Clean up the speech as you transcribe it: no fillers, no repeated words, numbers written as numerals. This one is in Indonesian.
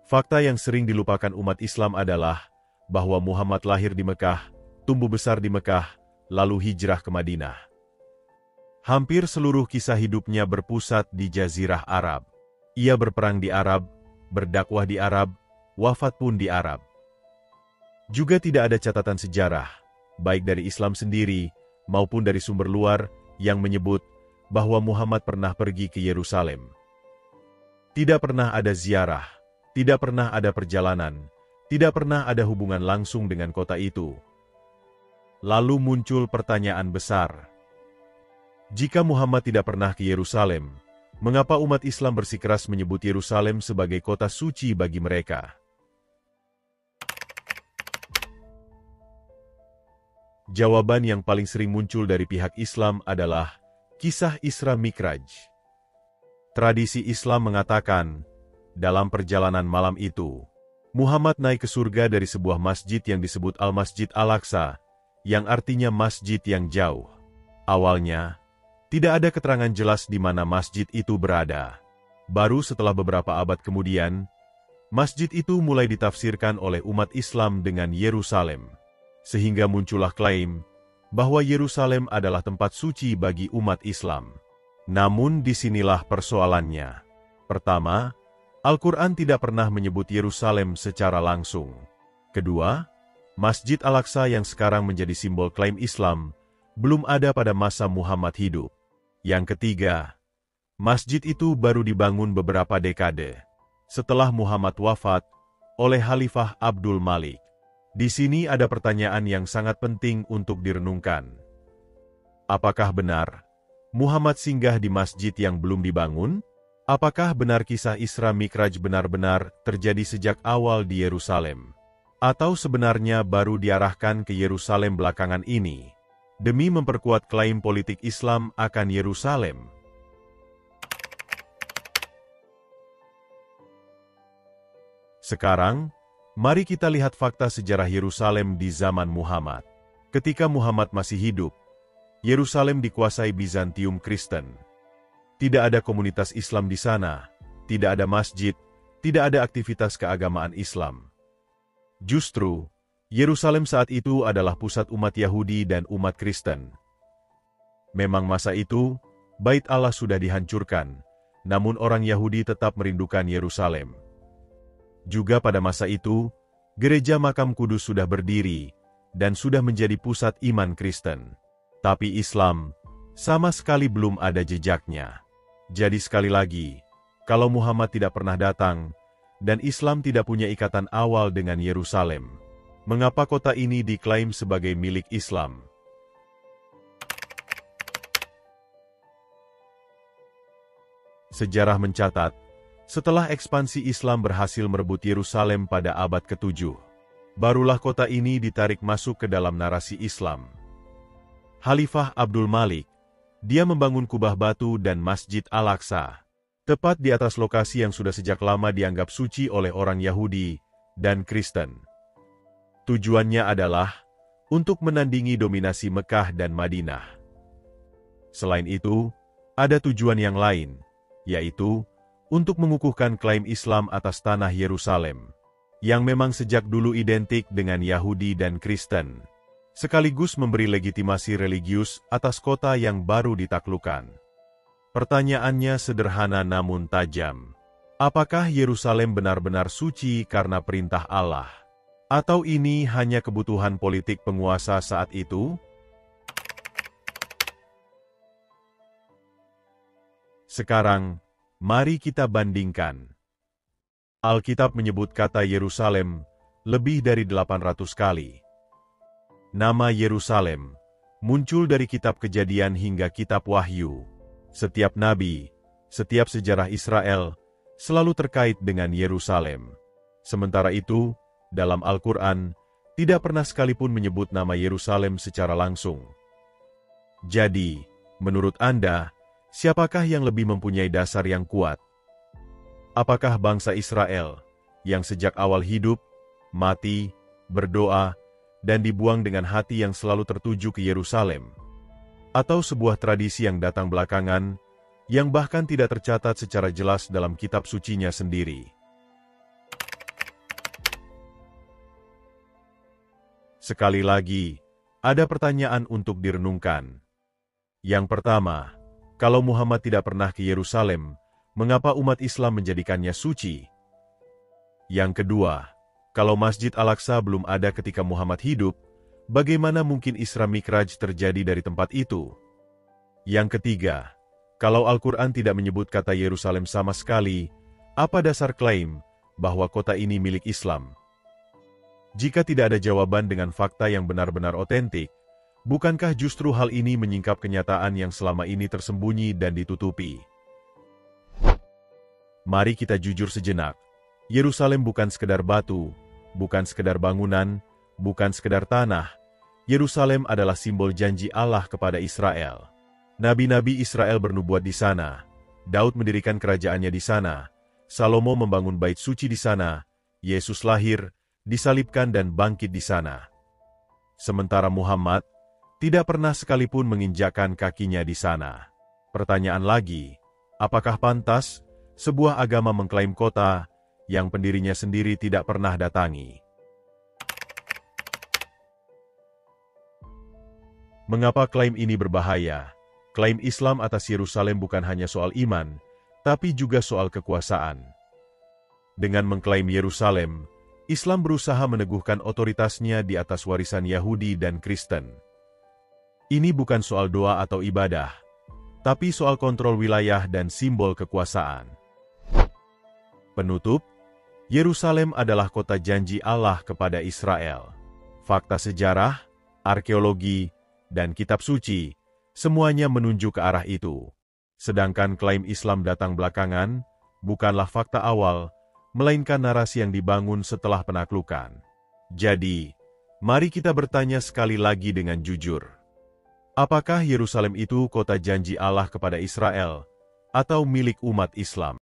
Fakta yang sering dilupakan umat Islam adalah bahwa Muhammad lahir di Mekah, tumbuh besar di Mekah, lalu hijrah ke Madinah. Hampir seluruh kisah hidupnya berpusat di Jazirah Arab. Ia berperang di Arab, berdakwah di Arab, wafat pun di Arab. Juga tidak ada catatan sejarah, baik dari Islam sendiri maupun dari sumber luar, yang menyebut bahwa Muhammad pernah pergi ke Yerusalem. Tidak pernah ada ziarah, tidak pernah ada perjalanan, tidak pernah ada hubungan langsung dengan kota itu. Lalu muncul pertanyaan besar. Jika Muhammad tidak pernah ke Yerusalem, mengapa umat Islam bersikeras menyebut Yerusalem sebagai kota suci bagi mereka? Jawaban yang paling sering muncul dari pihak Islam adalah kisah Isra Mikraj. Tradisi Islam mengatakan, dalam perjalanan malam itu, Muhammad naik ke surga dari sebuah masjid yang disebut Al-Masjid Al-Aqsa, yang artinya masjid yang jauh. Awalnya, tidak ada keterangan jelas di mana masjid itu berada. Baru setelah beberapa abad kemudian, masjid itu mulai ditafsirkan oleh umat Islam dengan Yerusalem. Sehingga muncullah klaim bahwa Yerusalem adalah tempat suci bagi umat Islam. Namun disinilah persoalannya. Pertama, Al-Quran tidak pernah menyebut Yerusalem secara langsung. Kedua, Masjid Al-Aqsa yang sekarang menjadi simbol klaim Islam, belum ada pada masa Muhammad hidup. Yang ketiga, masjid itu baru dibangun beberapa dekade setelah Muhammad wafat oleh Khalifah Abdul Malik. Di sini ada pertanyaan yang sangat penting untuk direnungkan. Apakah benar Muhammad singgah di masjid yang belum dibangun? Apakah benar kisah Isra Mikraj benar-benar terjadi sejak awal di Yerusalem? Atau sebenarnya baru diarahkan ke Yerusalem belakangan ini, demi memperkuat klaim politik Islam akan Yerusalem? Sekarang, mari kita lihat fakta sejarah Yerusalem di zaman Muhammad. Ketika Muhammad masih hidup, Yerusalem dikuasai Bizantium Kristen. Tidak ada komunitas Islam di sana, tidak ada masjid, tidak ada aktivitas keagamaan Islam. Justru, Yerusalem saat itu adalah pusat umat Yahudi dan umat Kristen. Memang masa itu, Bait Allah sudah dihancurkan, namun orang Yahudi tetap merindukan Yerusalem. Juga pada masa itu, gereja Makam Kudus sudah berdiri, dan sudah menjadi pusat iman Kristen. Tapi Islam, sama sekali belum ada jejaknya. Jadi sekali lagi, kalau Muhammad tidak pernah datang, dan Islam tidak punya ikatan awal dengan Yerusalem, mengapa kota ini diklaim sebagai milik Islam? Sejarah mencatat, setelah ekspansi Islam berhasil merebut Yerusalem pada abad ke-7, barulah kota ini ditarik masuk ke dalam narasi Islam. Khalifah Abdul Malik, dia membangun kubah batu dan Masjid Al-Aqsa, tepat di atas lokasi yang sudah sejak lama dianggap suci oleh orang Yahudi dan Kristen. Tujuannya adalah untuk menandingi dominasi Mekah dan Madinah. Selain itu, ada tujuan yang lain, yaitu untuk mengukuhkan klaim Islam atas tanah Yerusalem, yang memang sejak dulu identik dengan Yahudi dan Kristen, sekaligus memberi legitimasi religius atas kota yang baru ditaklukkan. Pertanyaannya sederhana namun tajam. Apakah Yerusalem benar-benar suci karena perintah Allah? Atau ini hanya kebutuhan politik penguasa saat itu? Sekarang, mari kita bandingkan. Alkitab menyebut kata Yerusalem lebih dari 800 kali. Nama Yerusalem muncul dari kitab Kejadian hingga kitab Wahyu. Setiap nabi, setiap sejarah Israel selalu terkait dengan Yerusalem. Sementara itu, dalam Al-Quran, tidak pernah sekalipun menyebut nama Yerusalem secara langsung. Jadi, menurut Anda, siapakah yang lebih mempunyai dasar yang kuat? Apakah bangsa Israel, yang sejak awal hidup, mati, berdoa, dan dibuang dengan hati yang selalu tertuju ke Yerusalem? Atau sebuah tradisi yang datang belakangan, yang bahkan tidak tercatat secara jelas dalam kitab sucinya sendiri? Sekali lagi, ada pertanyaan untuk direnungkan. Yang pertama, kalau Muhammad tidak pernah ke Yerusalem, mengapa umat Islam menjadikannya suci? Yang kedua, kalau Masjid Al-Aqsa belum ada ketika Muhammad hidup, bagaimana mungkin Isra Mikraj terjadi dari tempat itu? Yang ketiga, kalau Al-Quran tidak menyebut kata Yerusalem sama sekali, apa dasar klaim bahwa kota ini milik Islam? Jika tidak ada jawaban dengan fakta yang benar-benar otentik, bukankah justru hal ini menyingkap kenyataan yang selama ini tersembunyi dan ditutupi? Mari kita jujur sejenak. Yerusalem bukan sekedar batu, bukan sekedar bangunan, bukan sekedar tanah. Yerusalem adalah simbol janji Allah kepada Israel. Nabi-nabi Israel bernubuat di sana. Daud mendirikan kerajaannya di sana. Salomo membangun bait suci di sana. Yesus lahir, disalibkan dan bangkit di sana. Sementara Muhammad tidak pernah sekalipun menginjakkan kakinya di sana. Pertanyaan lagi, apakah pantas sebuah agama mengklaim kota yang pendirinya sendiri tidak pernah datangi? Mengapa klaim ini berbahaya? Klaim Islam atas Yerusalem bukan hanya soal iman, tapi juga soal kekuasaan. Dengan mengklaim Yerusalem, Islam berusaha meneguhkan otoritasnya di atas warisan Yahudi dan Kristen. Ini bukan soal doa atau ibadah, tapi soal kontrol wilayah dan simbol kekuasaan. Penutup, Yerusalem adalah kota janji Allah kepada Israel. Fakta sejarah, arkeologi, dan kitab suci, semuanya menunjuk ke arah itu. Sedangkan klaim Islam datang belakangan, bukanlah fakta awal, melainkan narasi yang dibangun setelah penaklukan. Jadi, mari kita bertanya sekali lagi dengan jujur. Apakah Yerusalem itu kota janji Allah kepada Israel, atau milik umat Islam?